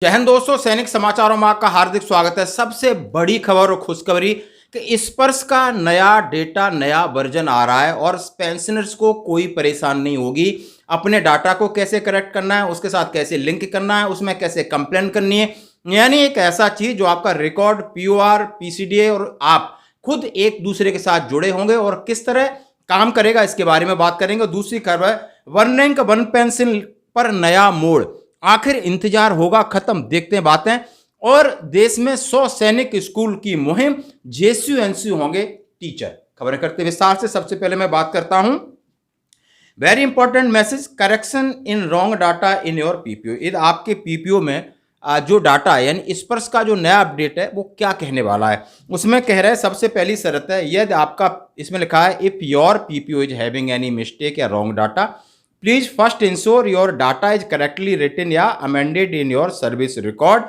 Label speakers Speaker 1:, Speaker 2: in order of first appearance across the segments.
Speaker 1: जय हिंद दोस्तों, सैनिक समाचारों में आपका हार्दिक स्वागत है। सबसे बड़ी खबर और खुशखबरी कि स्पर्श का नया डेटा, नया वर्जन आ रहा है और पेंशनर्स को कोई परेशान नहीं होगी। अपने डाटा को कैसे करेक्ट करना है, उसके साथ कैसे लिंक करना है, उसमें कैसे कंप्लेन करनी है, यानी एक ऐसा चीज जो आपका रिकॉर्ड, पीओआर, पीसीडीए और आप खुद एक दूसरे के साथ जुड़े होंगे और किस तरह काम करेगा, इसके बारे में बात करेंगे। दूसरी खबर, वन रैंक वन पेंशन पर नया मोड़, आखिर इंतजार होगा खत्म, देखते हैं बातें। और देश में 100 सैनिक स्कूल की मुहिम, जेएसयू एनसीयू होंगे टीचर। खबरें करते विस्तार से। सबसे पहले मैं बात करता हूं, very important message, correction in wrong data in your PPO. यदि आपके पीपीओ में जो डाटा है यानी स्पर्श का जो नया अपडेट है वो क्या कहने वाला है, उसमें कह रहे हैं सबसे पहली शर्त है, यदि आपका, इसमें लिखा है if your PPO is having any mistake या wrong data, please first ensure your data is correctly written या amended in your service record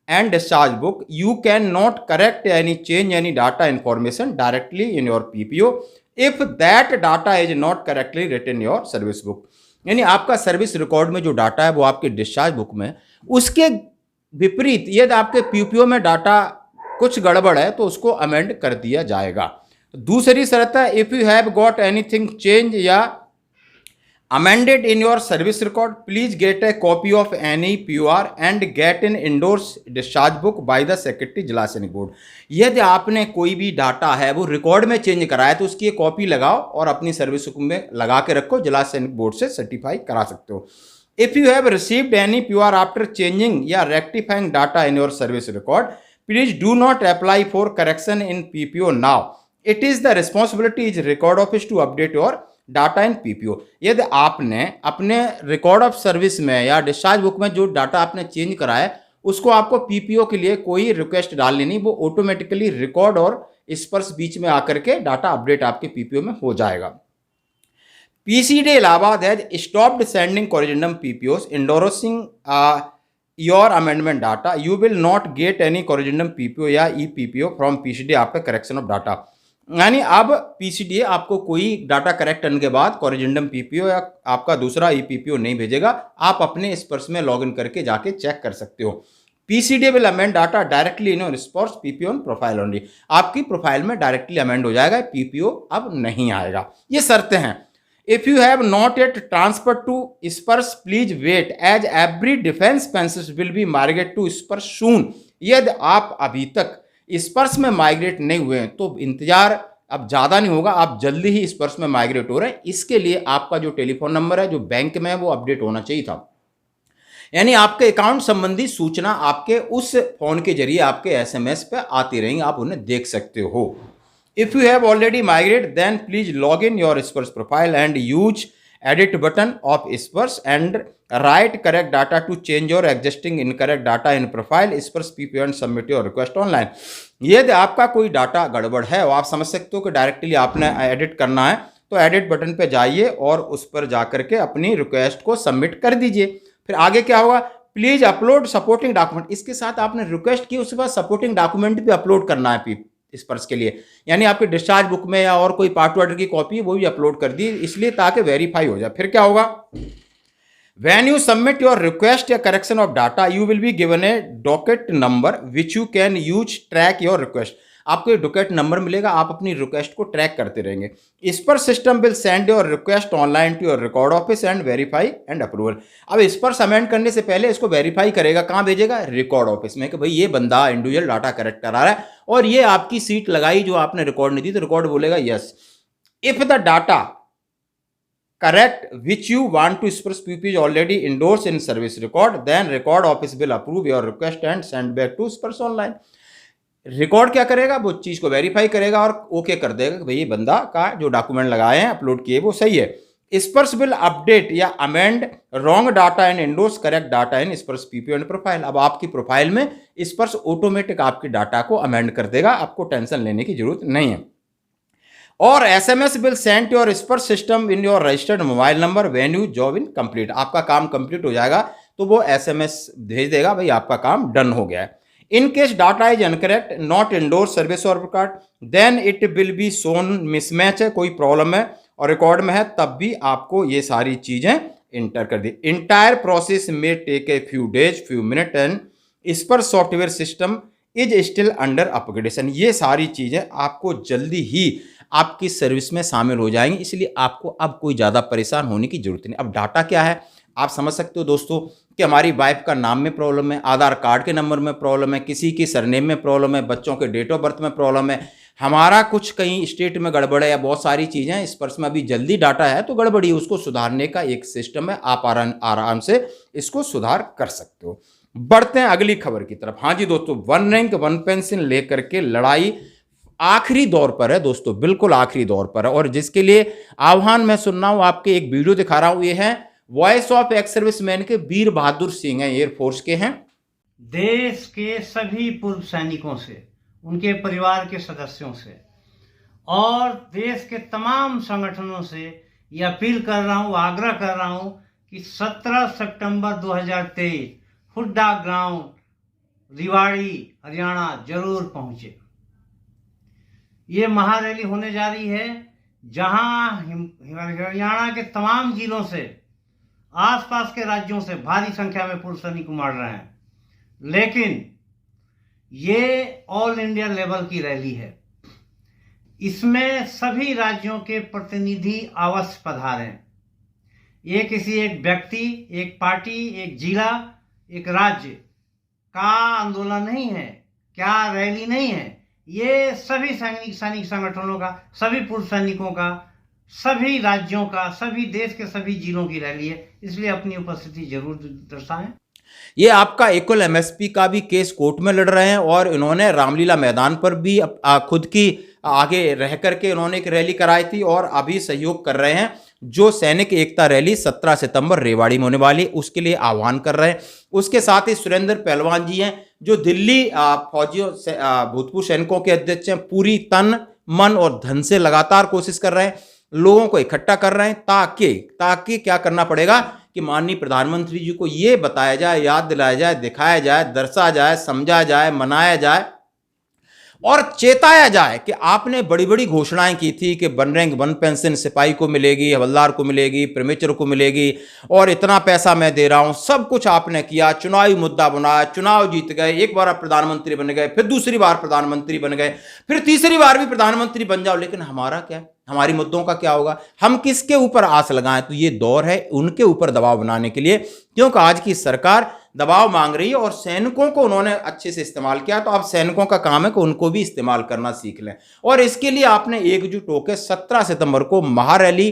Speaker 1: and discharge book. You can not correct any change any data information directly in your PPO if that data is not correctly written your service book. यानी आपका service record में जो data है वो आपके discharge book में, उसके विपरीत यदि आपके पीपीओ में डाटा कुछ गड़बड़ है तो उसको अमेंड कर दिया जाएगा। दूसरी शर्त है, if you have got anything change या amended in your service record, please get a copy of any POR and get an endorsed discharge book by the secretary जिला सैनिक बोर्ड। यदि आपने कोई भी डाटा है वो रिकॉर्ड में चेंज कराया तो उसकी एक कॉपी लगाओ और अपनी सर्विस बुक में लगा के रखो, जिला सैनिक बोर्ड से सर्टिफाई करा सकते हो। If you have received any POR after changing या rectifying data in your service record, please do not apply for correction in PPO now. It is the responsibility is record office to update your data in PPO. यदि आपने अपने record of service में या discharge book में जो data आपने change कराया है उसको आपको पीपीओ के लिए कोई रिक्वेस्ट डालनी नहीं, वो ऑटोमेटिकली रिकॉर्ड और स्पर्श बीच में आकर के डाटा अपडेट आपके पीपीओ में हो जाएगा। PCD Allahabad has stopped sending corrigendum PPOs endorsing your amendment data. You will not get any corrigendum PPO या e PPO from PCD after correction of data. यानी अब पीसीडीए आपको कोई डाटा करेक्ट करने के बाद कोरिजेंडम पीपीओ या आपका दूसरा ईपीपीओ नहीं भेजेगा, आप अपने स्पर्श में लॉगिन करके जाके चेक कर सकते हो। PCDA will amend data directly in your Sparsh PPO on profile only. आपकी प्रोफाइल में डायरेक्टली अमेंड हो जाएगा, पीपीओ अब नहीं आएगा। ये शर्तें हैं। If you have not yet transfer to Sparsh, please wait as every defence pension will be migrate to Sparsh soon. यदि आप अभी तक स्पर्श में माइग्रेट नहीं हुए हैं तो इंतजार अब ज़्यादा नहीं होगा, आप जल्दी ही स्पर्श में माइग्रेट हो रहे हैं। इसके लिए आपका जो टेलीफोन नंबर है जो बैंक में है वो अपडेट होना चाहिए था, यानी आपके अकाउंट संबंधी सूचना आपके उस फोन के जरिए आपके एसएमएस पे आती रहेंगी, आप उन्हें देख सकते हो। If you have already migrate then please log in your Sparsh profile and use edit button of Spurs and write correct data to change your existing incorrect data in profile Spurs PPO and submit your request online। यदि आपका कोई data गड़बड़ है और आप समझ सकते हो कि डायरेक्टली आपने एडिट करना है तो एडिट बटन पे जाइए और उस पर जाकर के अपनी रिक्वेस्ट को सबमिट कर दीजिए। फिर आगे क्या होगा, प्लीज अपलोड सपोर्टिंग डॉक्यूमेंट। इसके साथ आपने रिक्वेस्ट की, उसके बाद सपोर्टिंग डॉक्यूमेंट भी अपलोड करना है स्पर्श के लिए, यानी आपके डिस्चार्ज बुक में या और कोई पार्ट वार्ट की कॉपी वो भी अपलोड कर दी, इसलिए ताकि वेरीफाई हो जाए। फिर क्या होगा, when you submit your request या correction of data you will be given a docket number which you can use track your request. आपको एक डॉकेट नंबर मिलेगा, आप अपनी रिक्वेस्ट को ट्रैक करते रहेंगे। इस पर system will send your request online to your record office and verify and approval. अब इस पर अमेंड करने से पहले इसको वेरीफाई करेगा, कहाँ भेजेगा, रिकॉर्ड ऑफिस में, कि भाई ये बंदा इंडिविजुअल डाटा करेक्ट करा रहा है और ये आपकी सीट लगाई जो आपने रिकॉर्ड नहीं दी, तो रिकॉर्ड बोलेगा yes. If the data correct which you want to Sparsh PPO is already endorse in service record then record office will approve your request and send back to Sparsh online. Record क्या करेगा, वो चीज को verify करेगा और okay कर देगा कि भाई ये बंदा का जो डॉक्यूमेंट लगाए हैं, अपलोड किए, वो सही है। स्पर्श विल अपडेट या amend wrong data and endorse correct data in Sparsh PPO and profile. अब आपकी प्रोफाइल में स्पर्श ऑटोमेटिक आपके डाटा को अमेंड कर देगा, आपको टेंशन लेने की जरूरत नहीं है। और एसएमएस विल सेंड योर स्पर्श system in your registered mobile number when you job in complete. आपका काम कंप्लीट हो जाएगा तो वो एसएमएस भेज देगा, भाई आपका काम डन हो गया है। In case data is incorrect, not endorsed service or record, then it will be shown mismatch है, कोई प्रॉब्लम है और रिकॉर्ड में है, तब भी आपको ये सारी चीजें इंटर कर दी। इंटायर प्रोसेस में take a few days, few minute and Sparsh software system is still under upgradation. ये सारी चीज़ें आपको जल्दी ही आपकी सर्विस में शामिल हो जाएंगी, इसलिए आपको अब कोई ज़्यादा परेशान होने की जरूरत नहीं। अब डाटा क्या है आप समझ सकते हो दोस्तों, कि हमारी वाइफ का नाम में प्रॉब्लम है, आधार कार्ड के नंबर में प्रॉब्लम है, किसी की सरनेम में प्रॉब्लम है, बच्चों के डेट ऑफ बर्थ में प्रॉब्लम है, हमारा कुछ कहीं स्टेट में गड़बड़ है, या बहुत सारी चीज़ें इस पर्स में अभी जल्दी डाटा है तो गड़बड़ी है, उसको सुधारने का एक सिस्टम है, आप आराम से इसको सुधार कर सकते हो। बढ़ते हैं अगली खबर की तरफ। हाँ जी दोस्तों, वन रैंक वन पेंशन लेकर के लड़ाई आखिरी दौर पर है दोस्तों, बिल्कुल आखिरी दौर पर है, और जिसके लिए आह्वान मैं सुन रहा हूं, आपके एक वीडियो दिखा रहा हूं, ये है वॉइस ऑफ एक्स सर्विसमैन के वीर बहादुर सिंह हैं, एयरफोर्स के हैं।
Speaker 2: देश के सभी पूर्व सैनिकों से, उनके परिवार के सदस्यों से और देश के तमाम संगठनों से यह अपील कर रहा हूं, आग्रह कर रहा हूं कि 17 सितंबर 2023 हुड्डा ग्राउंड रिवाड़ी हरियाणा जरूर पहुंचे। ये महारैली होने जा रही है जहां हरियाणा के तमाम जिलों से, आसपास के राज्यों से भारी संख्या में पूर्व सैनिक उमड़ रहे हैं, लेकिन ये ऑल इंडिया लेवल की रैली है। इसमें सभी राज्यों के प्रतिनिधि अवश्य पधारें। ये किसी एक व्यक्ति, एक पार्टी, एक जिला, एक राज्य का आंदोलन नहीं है, क्या रैली नहीं है, ये सभी सैनिक संगठनों का, सभी पूर्व सैनिकों का, सभी राज्यों का, सभी देश के सभी जिलों की रैली है, इसलिए अपनी उपस्थिति जरूर दर्शाएं।
Speaker 1: ये आपका इक्वल एमएसपी का भी केस कोर्ट में लड़ रहे हैं, और इन्होंने रामलीला मैदान पर भी खुद की आगे रह करके इन्होंने एक रैली कराई थी, और अभी सहयोग कर रहे हैं। जो सैनिक एकता रैली 17 सितंबर रेवाड़ी में होने वाली, उसके लिए आह्वान कर रहे हैं। उसके साथ ही सुरेंद्र पहलवान जी हैं, जो दिल्ली फौजियों से भूतपूर्व सैनिकों के अध्यक्ष हैं, पूरी तन मन और धन से लगातार कोशिश कर रहे हैं, लोगों को इकट्ठा कर रहे हैं, ताकि क्या करना पड़ेगा कि माननीय प्रधानमंत्री जी को ये बताया जाए, याद दिलाया जाए, दिखाया जाए, दर्शा जाए, समझा जाए, मनाया जाए और चेताया जाए कि आपने बड़ी बड़ी घोषणाएं की थी कि वन रैंक वन पेंशन सिपाही को मिलेगी, हवलदार को मिलेगी, प्रेमेचर को मिलेगी, और इतना पैसा मैं दे रहा हूं, सब कुछ आपने किया, चुनावी मुद्दा बनाया, चुनाव जीत गए, एक बार आप प्रधानमंत्री बन गए, फिर दूसरी बार प्रधानमंत्री बन गए, फिर तीसरी बार भी प्रधानमंत्री बन जाओ, लेकिन हमारा क्या, हमारी मुद्दों का क्या होगा, हम किसके ऊपर आस लगाएं? तो ये दौर है उनके ऊपर दबाव बनाने के लिए, क्योंकि आज की सरकार दबाव मांग रही है, और सैनिकों को उन्होंने अच्छे से इस्तेमाल किया, तो अब सैनिकों का काम है कि उनको भी इस्तेमाल करना सीख लें। और इसके लिए आपने एकजुट होकर 17 सितंबर को महारैली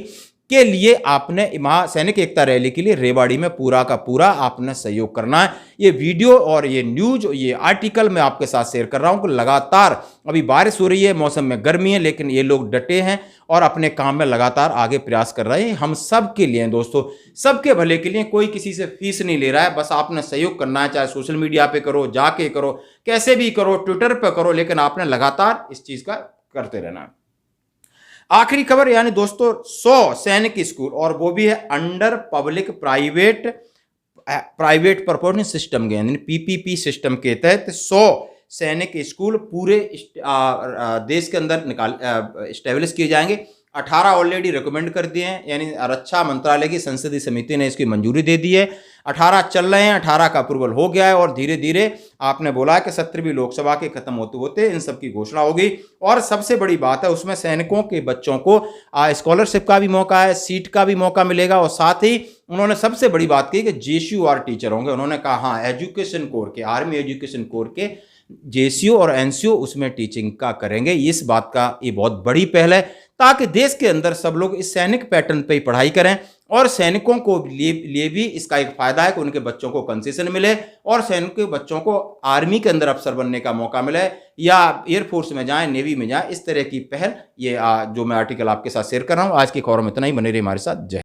Speaker 1: के लिए आपने सैनिक एकता रैली के लिए रेवाड़ी में पूरा का पूरा आपने सहयोग करना है। ये वीडियो और ये न्यूज, ये आर्टिकल मैं आपके साथ शेयर कर रहा हूं कि लगातार अभी बारिश हो रही है, मौसम में गर्मी है, लेकिन ये लोग डटे हैं और अपने काम में लगातार आगे प्रयास कर रहे हैं। हम सब के लिए दोस्तों, सबके भले के लिए, कोई किसी से फीस नहीं ले रहा है, बस आपने सहयोग करना है, चाहे सोशल मीडिया पे करो, जाके करो, कैसे भी करो, ट्विटर पे करो, लेकिन आपने लगातार इस चीज का करते रहना है। आखिरी खबर, यानी दोस्तों 100 सैनिक स्कूल, और वो भी है under public private proportional system के, यानी पीपीपी सिस्टम के तहत 100 सैनिक स्कूल पूरे देश के अंदर स्टेब्लिश किए जाएंगे। 18 ऑलरेडी रिकमेंड कर दिए हैं, यानी रक्षा मंत्रालय की संसदीय समिति ने इसकी मंजूरी दे दी है। 18 चल रहे हैं, 18 का अप्रूवल हो गया है, और धीरे धीरे आपने बोला है कि 17वीं लोकसभा के खत्म होते होते इन सब की घोषणा होगी। और सबसे बड़ी बात है, उसमें सैनिकों के बच्चों को स्कॉलरशिप का भी मौका है, सीट का भी मौका मिलेगा, और साथ ही उन्होंने सबसे बड़ी बात की कि जेसीयू टीचर होंगे। उन्होंने कहा हाँ, एजुकेशन कोर के, आर्मी एजुकेशन कोर के जेसीयू और एनसीयू उसमें टीचिंग का करेंगे। इस बात का ये बहुत बड़ी पहल है, ताकि देश के अंदर सब लोग इस सैनिक पैटर्न पे ही पढ़ाई करें, और सैनिकों को लिए भी इसका एक फायदा है कि उनके बच्चों को कंसेशन मिले, और सैनिक के बच्चों को आर्मी के अंदर अफसर बनने का मौका मिले, या एयरफोर्स में जाएं, नेवी में जाएं। इस तरह की पहल, ये जो मैं आर्टिकल आपके साथ शेयर कर रहा हूं। आज की खबर में इतना ही, बने रहिए हमारे साथ। जय।